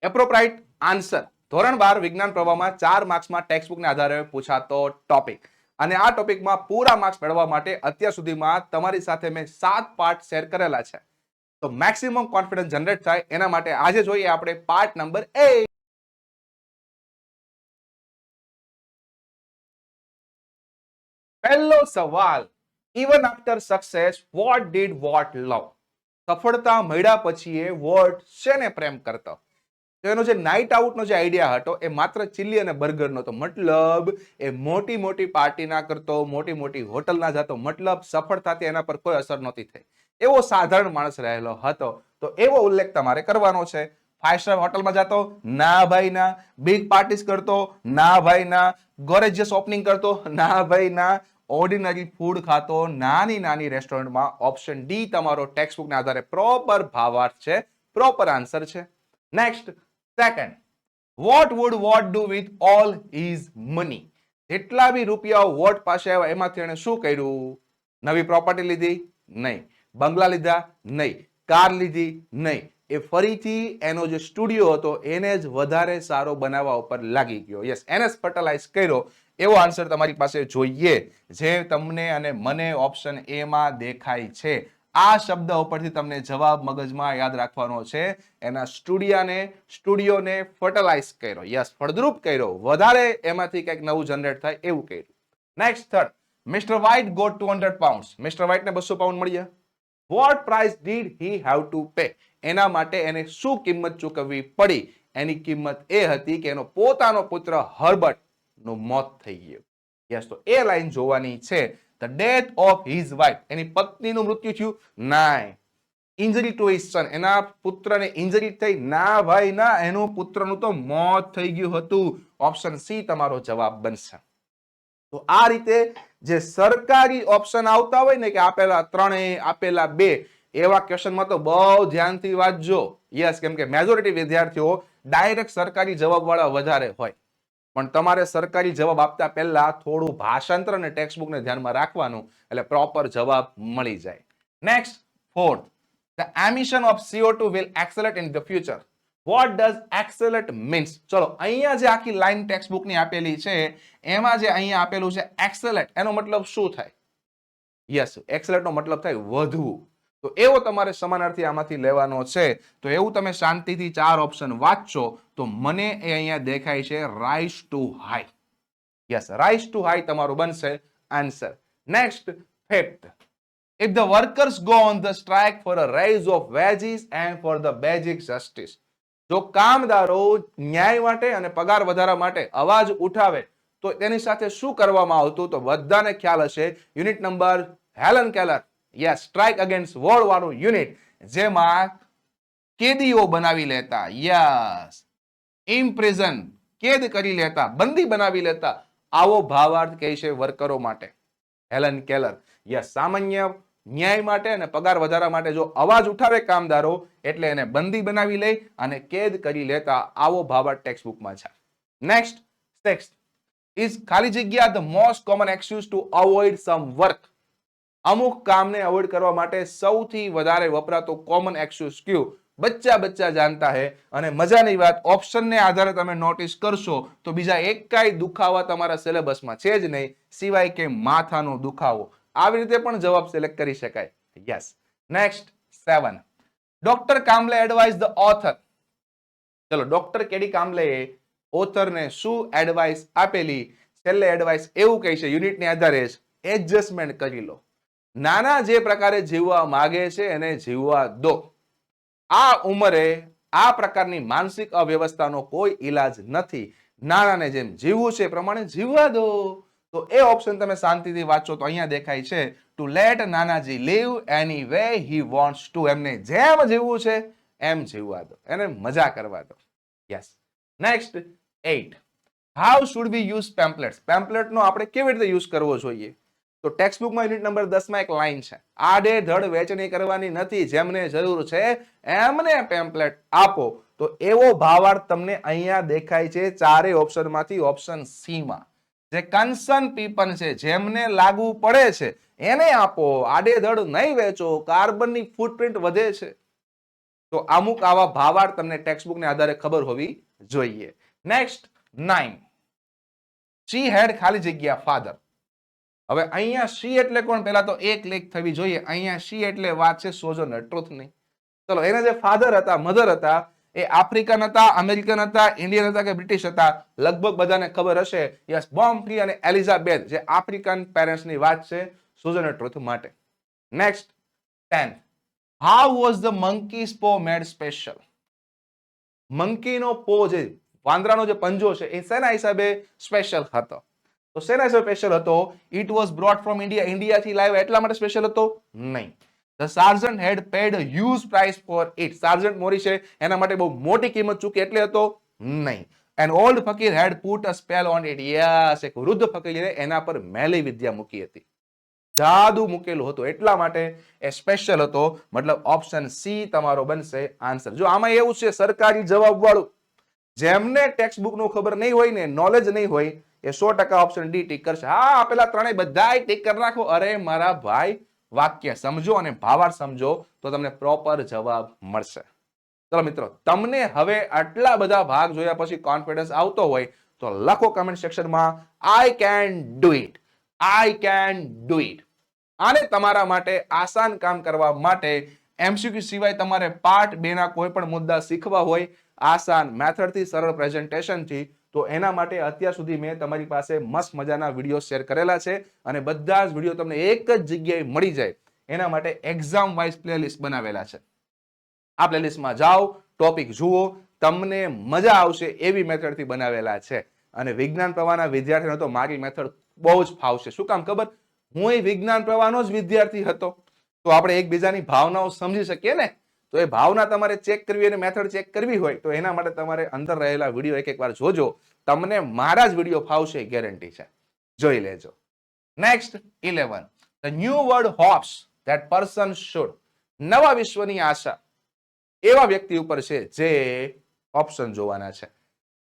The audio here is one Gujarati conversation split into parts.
એપ્રોપ્રાઇટ આન્સર ધોરણ 12 વિજ્ઞાન પ્રવાહમાં 4 માર્ક્સમાં ટેક્સ્ટ બુકના આધારે પૂછાતો ટોપિક અને આ ટોપિકમાં પૂરા માર્ક્સ મેળવવા માટે અત્યાર સુધીમાં તમારી સાથે મેં 7 પાર્ટ શેર કરેલા છે. તો મેક્સિમમ કોન્ફિડન્સ જનરેટ થાય એના માટે આજે જોઈએ આપણે પાર્ટ નંબર 8. પહેલો સવાલ, even after success what did what love? સફળતા મળ્યા પછી વોટ શેને પ્રેમ કરતો? તો એનો જે નાઇટ આઉટનો જે આઈડિયા હતો એ માત્ર ચીલી અને બર્ગરનો હતો. મતલબ એ મોટી મોટી પાર્ટી ના કરતો, મોટી મોટી હોટલ ના જતો, મતલબ સફળતાથી એના પર કોઈ અસર નહોતી થઈ. એવો સાધારણ માણસ રહેલો હતો. તો એવો ઉલ્લેખ તમારે કરવાનો છે. 5 સ્ટાર હોટલમાં જતો? ના ભાઈ ના. બિગ પાર્ટીઝ કરતો? ના ભાઈ ના. ગોરેજિયસ ઓપનિંગ કરતો? ના ભાઈ ના. ઓર્ડિનરી ફૂડ ખાતો નાની નાની રેસ્ટોરન્ટમાં? ઓપ્શન ડી તમારો ટેક્સ્ટ બુકના આધારે પ્રોપર ભાવાર્થ છે, પ્રોપર આન્સર છે. Next, second, what would what do with all his money? જેટલા બી રૂપિયા વોટ પાસે આવ્યા એમાંથી એને શું કર્યું? નવી પ્રોપર્ટી લીધી? નહીં. બંગલા લીધા? નહીં. કાર લીધી? નહીં. એ ફરીથી એનો જે સ્ટુડિયો હતો એને જ વધારે સારો બનાવવા ઉપર લાગી ગયો. યસ, એને જ ફર્ટલાઇઝ કર્યો. એવો આન્સર તમારી પાસે જોઈએ જે તમને અને મને ઓપ્શન એ માં દેખાય છે. આ શબ્દ ઉપરથી તમને જવાબ મગજમાં યાદ રાખવાનો છે. એના સ્ટુડિયોને ફર્ટલાઇઝ કર્યો. યસ, ફળદ્રુપ કર્યો, વધારે એમાંથી કંઈક નવું જનરેટ થાય એવું કર્યું. Next, third, mister white got 200 pound. Mister વ્હાઇટને 200 પાઉન્ડ મળ્યા. What price did he have to pay? એના માટે એને શું કિંમત ચૂકવવી પડી? એની કિંમત એ હતી કે એનો પોતાનો પુત્ર હર્બર્ટ નું મોત થઈ ગયું. યસ, તો એ લાઈન જોવાની છે. The death of his wife, એની પત્નીનું મૃત્યુ થયું? ના. ઇન્જરી ટુ હિઝ સન, એના પુત્રને ઇન્જરી થઈ? ના ભાઈ ના, એનું પુત્રનું તો મોત થઈ ગયું હતું. ઓપ્શન સી તમારો જવાબ બનશે. તો આ રીતે જે સરકારી ઓપ્શન આવતા હોય ને કે આપેલા 3, આપેલા 2, એવા ક્વેશ્ચનમાં તો બહુ ધ્યાનથી વાંચજો. યસ, કેમ કે મેજોરિટી વિદ્યાર્થીઓ ડાયરેક્ટ સરકારી જવાબ વાળા વધારે હોય. પણ તમારે સરકારી જવાબ આપતા પહેલા થોડું ભાષાંતર અને ટેક્સ્ટ બુકને ધ્યાનમાં રાખવાનું, એટલે પ્રોપર જવાબ મળી જાય. Next, fourth, the emission of CO2 will accelerate in the future. What does accelerate means? ચલો, અહીંયા જે આખી લાઈન ટેક્સ્ટ બુકની આપેલી છે એમાં જે અહીંયા આપેલું છે એક્સેલેટ, એનો મતલબ શું થાય? યસ, એક્સેલેટ નો મતલબ થાય વધવું. તો એવો તમારે સમાનાર્થી આમાંથી લેવાનો છે. તો એવું તમે શાંતિથી 4 ઓપ્શન વાંચશો તો મને એ અહીંયા દેખાય છે rise two high. Yes, rise two high તમારું બનશે answer. Next, fifth, if the workers go on the strike for a raise of wages and for the basic justice, જો કામદારો ન્યાય માટે અને પગાર વધારા માટે અવાજ ઉઠાવે તો તેની સાથે શું કરવામાં આવતું? તો બધાને ખ્યાલ હશે, unit number Helen Keller. Yes, strike against war વાળું યુનિટ, જેમાં કેદીઓ બનાવી લેતા. યસ, ઇમ્પ્રિઝન, કેદ કરી લેતા, બંદી બનાવી લેતા. આવો ભાવાર્થ કહે છે વર્કરો માટે હેલન કેલર. યસ, સામાન્ય ન્યાય માટે અને પગાર વધારા માટે જો અવાજ ઉઠાવે કામદારો એટલે એને બંદી બનાવી લે અને કેદ કરી લેતા. આવો ભાવાર્થ ટેક્સ્ટ બુકમાં છે. નેક્સ્ટ, સિક્સ્થ, ઇઝ ખાલી જગ્યા the most common excuse to avoid some work? અમુક કામને અવોઇડ કરવા માટે સૌથી વધારે વપરાતો કોમન એક્સક્યુઝ કયું? બચ્ચા જાણતા હે. અને મજાની વાત, ઓપ્શનને આધારે તમે નોટિસ કરશો તો બીજા એકાય દુખાવા તમારા સિલેબસમાં છે જ નહીં, સિવાય કે માથાનો દુખાવો. આવી રીતે પણ જવાબ સિલેક્ટ કરી શકાય. Yes. Next, 7, doctor Kamle advise the author. ચલો, ડોક્ટર કેડી કામલેએ ઓથરને શું એડવાઇસ આપેલી? છેલ્લે એડવાઇસ એવું કહે છે, યુનિટને આધારે જ એડજસ્ટમેન્ટ કરી લો. નાના જે પ્રકારે જીવવા માંગે છે એને જીવવા દો. આ ઉંમરે આ પ્રકારની માનસિક અવ્યવસ્થાનો કોઈ ઈલાજ નથી. નાનાને જેમ જીવવું છે એ પ્રમાણે જીવવા દો. તો એ ઓપ્શન તમે શાંતિથી વાંચો તો અહીંયા દેખાય છે, to let Nanaji live any way he wants to. એમને જેમ જીવવું છે એમ જીવવા દો, એને મજા કરવા દો. Yes. Next, 8, how should we use pamphlets? પેમ્પલેટનો આપણે કેવી રીતે યુઝ કરવો જોઈએ? તો ટેક્સ્ટ બુકમાં યુનિટ નંબર 10 માં એક લાઈન છે, આડેધડ વેચણી કરવાની નથી, જેમને જરૂર છે એમને પેમ્પલેટ આપો. તો એવો ભાવાર્થ તમને અહીંયા દેખાય છે 4 ઓપ્શનમાંથી ઓપ્શન સી માં. જે કન્સર્ન પીપલ છે, જેમને લાગુ પડે છે એને આપો, આડેધડ નહીં વેચો, કાર્બનની ફૂટપ્રિન્ટ વધે છે. તો અમુક આવા ભાવાર્થ તમને ટેક્સ્ટબુકને આધારે ખબર હોવી જોઈએ. નેક્સ્ટ 9. શી હેડ ખાલી જગ્યા ફાધર. હવે અહીંયા શી એટલે કોણ? પહેલા તો એક લેખ થવી જોઈએ. અહીંયા શી એટલે વાત છે સોજોનર, ટ્રુથની. ચલો, એના જે ફાધર હતા, મધર હતા, એ આફ્રિકન હતા, અમેરિકન હતા, ઇન્ડિયન હતા કે બ્રિટિશ હતા? લગભગ બધાને ખબર હશે. યસ, બોમ્ફ્રી અને એલિઝાબેથ જે આફ્રિકન પેરેન્ટ્સની વાત છે સોજોનર ટ્રુથ માટે. Next 10. How was the monkeys પો મેડ સ્પેશિયલ. મંકીનો પો, જે વાંદરાનો જે પંજો છે, એ શેના હિસાબે સ્પેશિયલ હતો? તો શેના હિસાબે સ્પેશિયલ હતો? It was brought from India. ઇન્ડિયાથી લાવ્યા એટલા માટે સ્પેશિયલ હતો? નહીં. The sergeant had paid a huge price for it. Sergeant મોરિસે એના માટે બહુ મોટી કિંમત ચૂકી એટલે હતો? નહીં. An old fakir had put a spell on it. Yes, એક વૃદ્ધ ફકીરે એના પર મેલી વિદ્યા મૂકી હતી, જાદુ મૂકેલું હતું, એટલા માટે એ સ્પેશિયલ હતો. મતલબ ઓપ્શન સી તમારો બનશે આન્સર. જો આમાં એવું છે સરકારી જવાબ વાળું, જેમને ટેક્સ્ટ બુક નું ખબર નહીં હોય ને, નોલેજ નહીં હોય, એ 100% ઓપ્શન ડી ટીક કરશે. હા, પેલા ત્રણેય બધાય ટીક કરી નાખો. અરે મારા ભાઈ, વાક્ય સમજો અને ભાવાર્થ સમજો તો તમને પ્રોપર જવાબ મળશે. ચલો મિત્રો, તમને હવે આટલા બધા ભાગ જોયા પછી કોન્ફિડન્સ આવતો હોય તો લખો કમેન્ટ સેક્શનમાં, આઈ can do it, I can do it. આને તમારા માટે આસાન કામ કરવા માટે એમસીક્યુ સિવાય તમારે પાર્ટ 2 ના કોઈ પણ મુદ્દા શીખવા હોય આસાન મેથડથી, સરળ પ્રેઝન્ટેશનથી, તો એના માટે અત્યાર સુધી મેં તમારી પાસે મસ્ત મજાના વિડીયો શેર કરેલા છે અને બધા જ વિડીયો તમને એક જ જગ્યાએ મળી જાય એના માટે એક્ઝામ વાઇઝ પ્લેલિસ્ટ બનાવેલા છે. આ પ્લેલિસ્ટમાં જાઓ, ટોપિક જુઓ, તમને મજા આવશે એવી મેથડથી બનાવેલા છે. અને વિજ્ઞાન પ્રવાહના વિદ્યાર્થીઓને તો મારી મેથડ બહુ જ ફાવશે. શું કામ ખબર? હું એ વિજ્ઞાન પ્રવાહનો જ વિદ્યાર્થી હતો, તો આપણે એકબીજાની ભાવનાઓ સમજી શકીએ ને. તો એ ભાવના તમારે ચેક કરવી અને મેથડ ચેક કરવી હોય તો એના માટે તમારે અંદર રહેલા વિડીયો એક વાર જોજો. તમને મારા જ વિડીયો ફાવશે, ગેરંટી છે. જોઈ લેજો. Next 11. The new word hops that person should. નવા વિશ્વની આશા એવા વ્યક્તિ ઉપર છે જે ઓપ્શન જોવાના છે.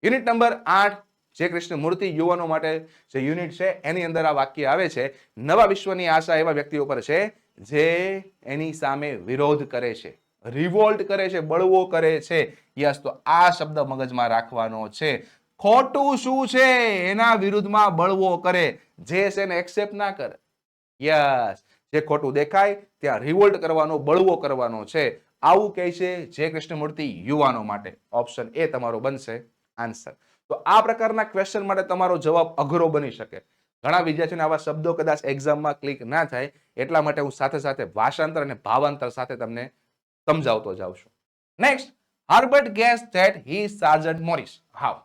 યુનિટ નંબર 8 જે કૃષ્ણમૂર્તિ યુવાનો માટે જે યુનિટ છે એની અંદર આ વાક્ય આવે છે, નવા વિશ્વની આશા એવા વ્યક્તિ ઉપર છે જે એની સામે વિરોધ કરે છે, રિવોલ્ટ કરે છે, બળવો કરે છે. યસ, તો આ શબ્દ મગજમાં રાખવાનો છે. ખોટું શું છે એના વિરુદ્ધમાં બળવો કરે, જે છે એને એક્સેપ્ટ ના કરે. યસ, જે ખોટું દેખાય ત્યાં રિવોલ્ટ કરવાનો, બળવો કરવાનો છે. આવું કહે છે જે કૃષ્ણમૂર્તિ યુવાનો માટે. ઓપ્શન એ તમારો બનશે આન્સર. તો આ પ્રકારના ક્વેશ્ચન માટે તમારો જવાબ અઘરો બની શકે. ઘણા વિદ્યાર્થીઓને આવા શબ્દો કદાચ એક્ઝામમાં ક્લિક ના થાય, એટલા માટે હું સાથે સાથે ભાષાંતર અને ભાવાંતર સાથે તમને સમજાવતો જાઉં છું. Next, Herbert guess that he is sergeant Morris. How?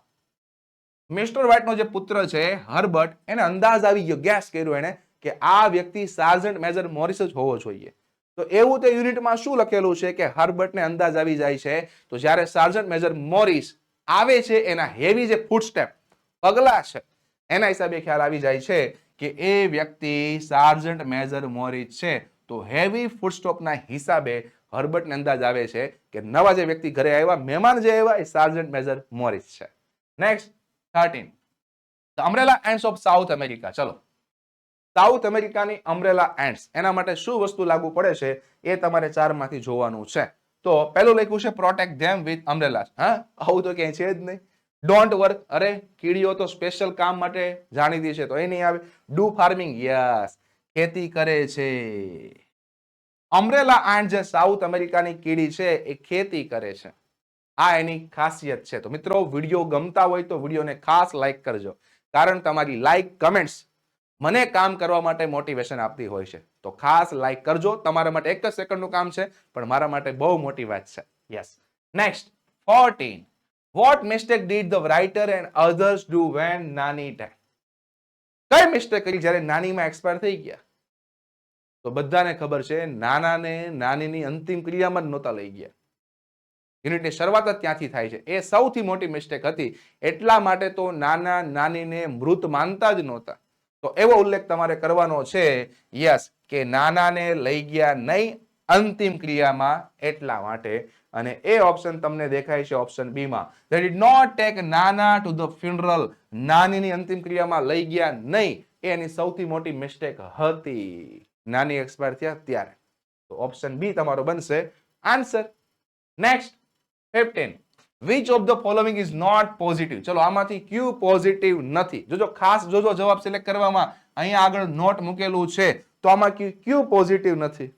Mister વ્હાઇટનો જે પુત્ર છે હર્બર્ટ, એને અંદાજ આવી ગયો, ગેસ કર્યો એને કે આ વ્યક્તિ સાર્જન્ટ મેજર મોરિસ જ હોવો જોઈએ. તો એવું તે યુનિટમાં શું લખેલું છે કે હર્બર્ટને અંદાજ આવી જાય છે તો જ્યારે સાર્જન્ટ મેજર મોરિસ આવે છે એના હેવી જે ફૂટસ્ટેપ, પગલા છે, એના હિસાબે ખ્યાલ આવી જાય છે કે એ વ્યક્તિ સાર્જન્ટ મેજર મોરિસ છે. તો હેવી ફૂટસ્ટેપના હિસાબે હર્બર્ટને અંદાજ આવે છે કે નવા જે વ્યક્તિ ઘરે આવ્યા, મહેમાન જે આવ્યા, એ સાર્જન્ટ મેજર મોરિસ છે. Next 13. The umbrella ants of South America. ચલો, સાઉથ અમેરિકાની અમ્બ્રેલા એન્ડ્સ, એના માટે શું વસ્તુ લાગુ પડે છે એ તમારે 4 માંથી જોવાનું છે. તો પહેલું લખ્યું છે પ્રોટેક્ટ ધેમ વિથ અમ્બ્રેલા. હા, આવું તો ક્યાંય છે જ નહીં. ડોન્ટ વર્ક, અરે કીડીઓ તો સ્પેશિયલ કામ માટે જાણીતી છે તો એ નહીં આવે. ડુ ફાર્મિંગ, યસ, ખેતી કરે છે. અમ્બ્રેલા એન્ડ જે સાઉથ અમેરિકાની કીડી છે એ ખેતી કરે છે. આ એની ખાસિયત છે. તો મિત્રો, વિડીયો ગમતા હોય તો વિડીયોને ખાસ લાઈક કરજો, કારણ તમારી લાઈક, કમેન્ટ્સ મને કામ કરવા માટે મોટિવેશન આપતી હોય છે. તો ખાસ લાઈક કરજો. તમારા માટે 1 જ સેકન્ડનું કામ છે, પણ મારા માટે બહુ મોટી વાત છે. Yes. Next 14. What mistake did the writer and others do when Nani died. કઈ મિસ્ટેક કરી જ્યારે નાનીમાં એક્સપાયર થઈ ગયા? તો બધાને ખબર છે, નાનાને નાનીની અંતિમ ક્રિયામાં જ નહોતા લઈ ગયા. યુનિટની શરૂઆત જ ત્યાંથી થાય છે. એ સૌથી મોટી મિસ્ટેક હતી. એટલા માટે તો નાના નાનીને મૃત માનતા જ નહોતા. તો એવો ઉલ્લેખ તમારે કરવાનો છે, યસ, કે નાનાને લઈ ગયા નહીં અંતિમ ક્રિયામાં, એટલા માટે. અને એ ઓપ્શન તમને દેખાય છે ઓપ્શન બી માં. They did not take નાના ટુ ધ ફ્યુનરલ. નાનીની અંતિમ ક્રિયામાં લઈ ગયા નહીં, એ એની સૌથી મોટી મિસ્ટેક હતી. નાની એક્સપાયર થયા ત્યારે. તો ઓપ્શન બી તમારો બનશે answer. Next 15. Which of the following is not positive? ચલો આમાંથી ક્યુ પોઝિટિવ નથી? જોજો ખાસ જોજો જવાબ સિલેક્ટ કરવામાં અહીંયા આગળ નોટ મૂકેલું છે તો આમાં ક્યુ પોઝિટિવ નથી?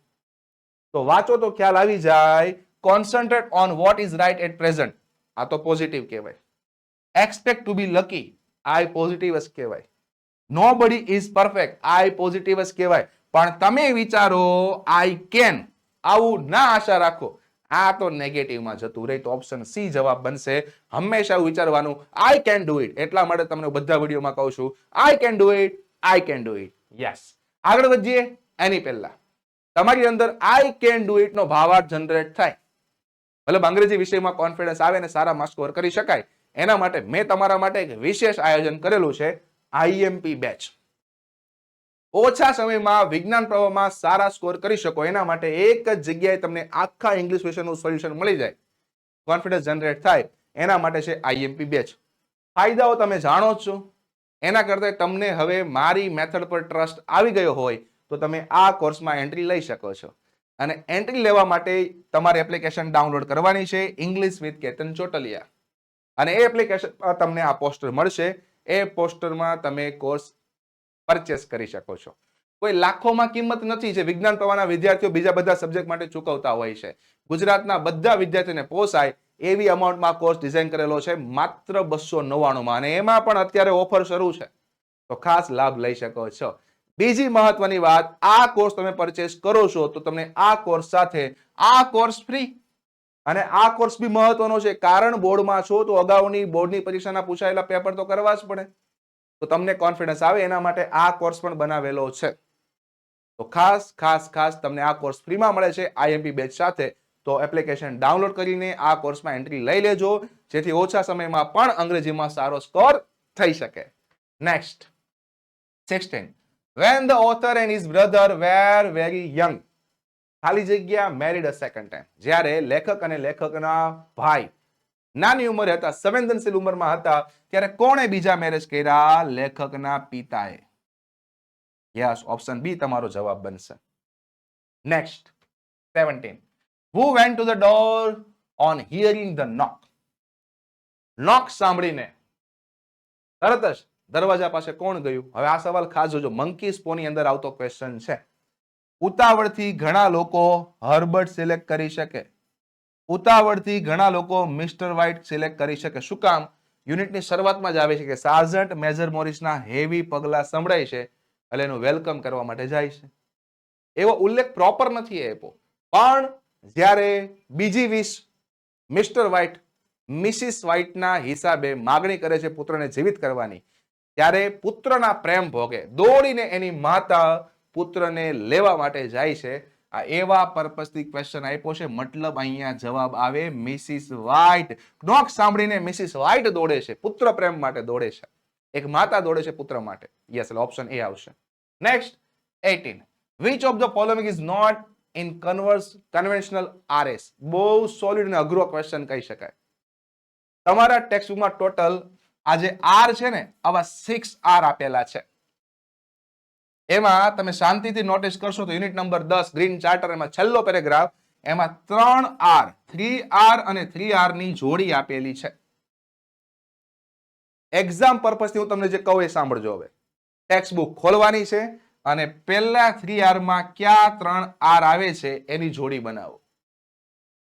તો વાંચો તો ખ્યાલ આવી જાય. Concentrate on what is right at present, આ તો પોઝિટિવ કહેવાય. એક્સપેક્ટ ટુ બી લકી, આઈ પોઝિટિવ જ કહેવાય. નોબડી ઇઝ પરફેક્ટ, આઈ પોઝિટિવ જ કહેવાય. પણ તમે વિચારો આઈ કેન, આવું ના આશા રાખો, આ તો નેગેટિવમાં જતું રહે. તો ઓપ્શન સી જવાબ બનશે. હંમેશા એવું વિચારવાનું આઈ કેન ડુ ઇટ. એટલા માટે તમને બધા વિડીયોમાં કહું છું I can do it, I can do it. Yes. આગળ વધીએ. એની પહેલા તમારી અંદર આઈ કેન ડુ ઇટ નો ભાવાર્થ જનરેટ થાય, મતલબ અંગ્રેજી વિષયમાં કોન્ફિડન્સ આવે અને સારા માર્ક્સ સ્કોર કરી શકાય, એના માટે મેં તમારા માટે એક વિશેષ આયોજન કરેલું છે, આઈએમપી બેચ. ઓછા સમયમાં વિજ્ઞાન પ્રવાહમાં સારા સ્કોર કરી શકો એના માટે એક જ જગ્યાએ તમને આખા ઇંગ્લિશ વિષયનું સોલ્યુશન મળી જાય, કોન્ફિડન્સ જનરેટ થાય, એના માટે છે આઈએમપી બેચ. ફાયદાઓ તમે જાણો જ છો. એના કરતા તમને હવે મારી મેથડ પર ટ્રસ્ટ આવી ગયો હોય તો તમે આ કોર્સમાં એન્ટ્રી લઈ શકો છો. અને એન્ટ્રી લેવા માટે તમારે એપ્લિકેશન ડાઉનલોડ કરવાની છે, ઇંગ્લિશ વિથ કેતન ચોટલિયા. અને એ એપ્લિકેશનમાં તમને આ પોસ્ટર મળશે. એ પોસ્ટરમાં તમે કોર્સ પરચેસ કરી શકો છો. કોઈ લાખોમાં કિંમત નથી જે વિજ્ઞાન પ્રવાહના વિદ્યાર્થીઓ બીજા બધા સબ્જેક્ટ માટે ચૂકવતા હોય છે. ગુજરાતના બધા વિદ્યાર્થીઓને પોસાય એવી અમાઉન્ટમાં કોર્સ ડિઝાઇન કરેલો છે, માત્ર 299 અને એમાં પણ અત્યારે ઓફર શરૂ છે, તો ખાસ લાભ લઈ શકો છો. બીજી મહત્વની વાત, આ કોર્સ તમે પરચેસ કરો છો તો તમને આ કોર્સ સાથે આ કોર્સ ફ્રી. અને આ કોર્સ બી મહત્વનો છે કારણ બોર્ડમાં છો તો અગાઉની બોર્ડની પરીક્ષાના પૂછાયેલા પેપર તો કરવા જ પડે, તો તમને કોન્ફિડન્સ આવે એના માટે આ કોર્સ પણ બનાવેલો છે. તો ખાસ ખાસ ખાસ તમને આ કોર્સ ફ્રીમાં મળે છે આઈએમપી બેચ સાથે. તો એપ્લિકેશન ડાઉનલોડ કરીને આ કોર્સમાં એન્ટ્રી લઈ લેજો, જેથી ઓછા સમયમાં પણ અંગ્રેજીમાં સારો સ્કોર થઈ શકે. Next 16. When the author and his brother were very young, ખાલી જગ્યા married a second time. જ્યારે લેખક અને લેખકના ભાઈ નાની ઉંમરે હતા, સંવેદનશીલ ઉંમરમાં હતા, ત્યારે કોણે બીજા મેરેજ કર્યા? લેખકના પિતાએ. યસ, ઓપ્શન બી તમારો જવાબ બનશે. Next 17. Who went to the door on hearing the knock? નોક સાંભળીને તરત જ દરવાજા પાસે કોણ ગયું? હવે આ સવાલ ખાસ જોજો, મંકી સ્પોની અંદર આવતો ક્વેશ્ચન છે. ઉતાવળથી ઘણા લોકો હર્બર્ટ સિલેક્ટ કરી શકે, ઉતાવળથી ઘણા લોકો મિસ્ટર વ્હાઇટ સિલેક્ટ કરી શકે. શું કામ? યુનિટની શરૂઆતમાં જ આવે છે કે સાર્જન્ટ મેજર મોરિસના હેવી પગલા સંભળાય છે એટલે એનું વેલકમ કરવા માટે જાય છે. એવો ઉલ્લેખ પ્રોપર નથી આપ્યો, પણ જ્યારે બીજી વિશ મિસ્ટર વ્હાઇટ મિસિસ વ્હાઇટના હિસાબે માગણી કરે છે પુત્રને જીવિત કરવાની, ત્યારે પુત્રના પ્રેમ ભોગે દોડીને એની માતા પુત્રને લેવા માટે જાય છે. આ એવા પર્પસથી ક્વેશ્ચન આપ્યો છે, મતલબ અહીંયા જવાબ આવે મિસિસ વ્હાઇટ. નોક સાંભળીને મિસિસ વ્હાઇટ દોડે છે, પુત્ર પ્રેમ માટે દોડે છે, એક માતા દોડે છે પુત્ર માટે. યસ, એટલે ઓપ્શન એ આવશે. Next 18. Which of the following is not in conventional RS? બહુ સોલિડ અને અઘરો ક્વેશ્ચન કહી શકાય. તમારા ટેક્સ્ટબુકમાં ટોટલ આ જે આર છે ને, આવા 6 આર આપેલા છે. એમાં તમે શાંતિથી નોટિસ કરશો તો યુનિટ નંબર 10 ગ્રીન ચાર્ટર, એમાં છેલ્લો પેરેગ્રાફ, એમાં 3 આર, 3R અને 3R ની જોડી આપેલી છે. એક્ઝામ પર્પસથી હું તમને જે કહું એ સાંભળજો. હવે ટેક્સ્ટબુક ખોલવાની છે અને પહેલા 3R માં કયા 3 આર આવે છે એની જોડી બનાવો,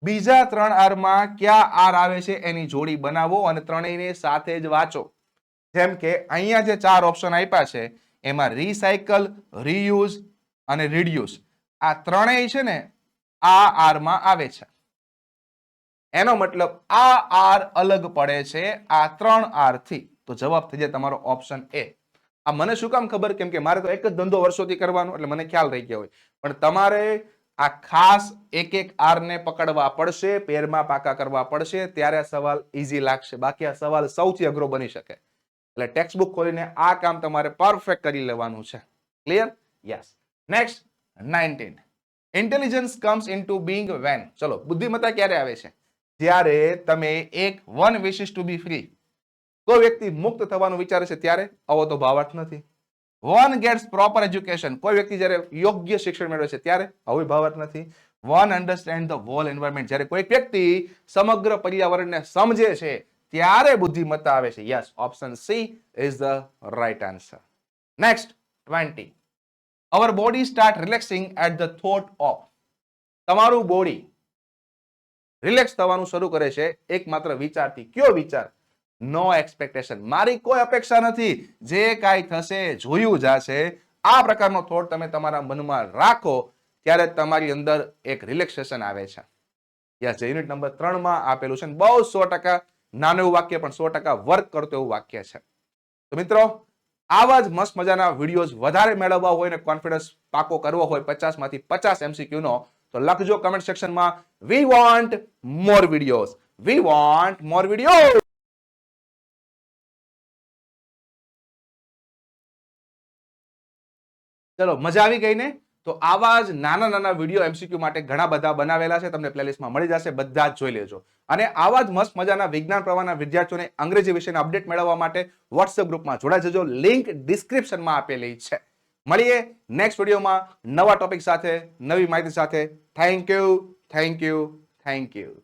બીજા 3 આર માં કયા આર આવે છે એની જોડી બનાવો અને ત્રણેયને સાથે જ વાંચો. જેમ કે અહીંયા જે 4 ઓપ્શન આપ્યા છે એમાં રિસાયકલ, રીયુઝ અને રિડ્યુસ, આ ત્રણેય છે ને આ આર માં આવે છે. એનો મતલબ આ આર અલગ પડે છે આ 3 આર થી. તો જવાબ થઈ જાય તમારો ઓપ્શન એ. આ મને શું કામ ખબર? કેમ કે મારે તો એક જ ધંધો વર્ષોથી કરવાનો એટલે મને ખ્યાલ રહી ગયો હોય, પણ તમારે આ ખાસ એક એક આર ને પકડવા પડશે, પેરમાં પાકા કરવા પડશે, ત્યારે આ સવાલ ઈઝી લાગશે. બાકી આ સવાલ સૌથી અઘરો બની શકે. એટલે ટેક્સ્ટબુક ખોલીને આ કામ તમારે પરફેક્ટ કરી લેવાનું છે. Clear? Yes. Next 19. Intelligence comes into being when. ચલો, બુદ્ધિમત્તા ક્યારે આવે છે? જ્યારે તમે એક one wishes to be free, કોઈ વ્યક્તિ મુક્ત થવાનું વિચારે છે ત્યારે. આવો તો ભાવાર્થ નથી. વન ગેટ્સ પ્રોપર એજ્યુકેશન, કોઈ વ્યક્તિ જ્યારે યોગ્ય શિક્ષણ મેળવે છે ત્યારે. આવો ભાવાર્થ નથી. One understand the whole environment. જ્યારે કોઈ વ્યક્તિ સમગ્ર પર્યાવરણને સમજે છે ત્યારે બુદ્ધિમત્તા આવે છે. Yes, option C is the right answer. Next 20. Our body start relaxing at the thought of. તમારું બોડી રિલેક્સ થવાનું શરૂ કરે છે એકમાત્ર વિચારથી. કયો વિચાર? No expectation. મારી કોઈ અપેક્ષા નથી, જે કાંઈ થશે જોયું જશે. આ પ્રકારનો થોટ તમે તમારા મનમાં રાખો ત્યારે તમારી અંદર એક રિલેક્સેશન આવે છે. યસ, યુનિટ નંબર 3 માં આપેલું છે. બહુ 100% નાનું એવું વાક્ય પણ 100% વર્ક કરતો એવું વાક્ય છે. તો મિત્રો, આવા જ મસ્ત મજાના વિડીયોઝ વધારે મેળવવા હોય ને કોન્ફિડન્સ પાકો કરવો હોય 50 માંથી 50 MCQ નો, તો લખજો કમેન્ટ સેક્શનમાં, we want more videos, we want more video. ચલો, મજા આવી ગઈ ને? તો આવા જ નાના નાના વિડીયો MCQ માટે ઘણા બધા બનાવેલા છે, તમને પ્લેલિસ્ટમાં મળી જશે, બધા જ જોઈ લેજો. અને આવા જ મસ્ત મજાના વિજ્ઞાન પ્રવાહના વિદ્યાર્થીઓને અંગ્રેજી વિષયના અપડેટ મેળવવા માટે વોટ્સએપ ગ્રુપમાં જોડાઈ જજો. લિંક ડિસ્ક્રિપ્શનમાં આપેલી છે. મળીએ નેક્સ્ટ વિડીયોમાં નવા ટોપિક સાથે, નવી માહિતી સાથે. Thank you, thank you, thank you.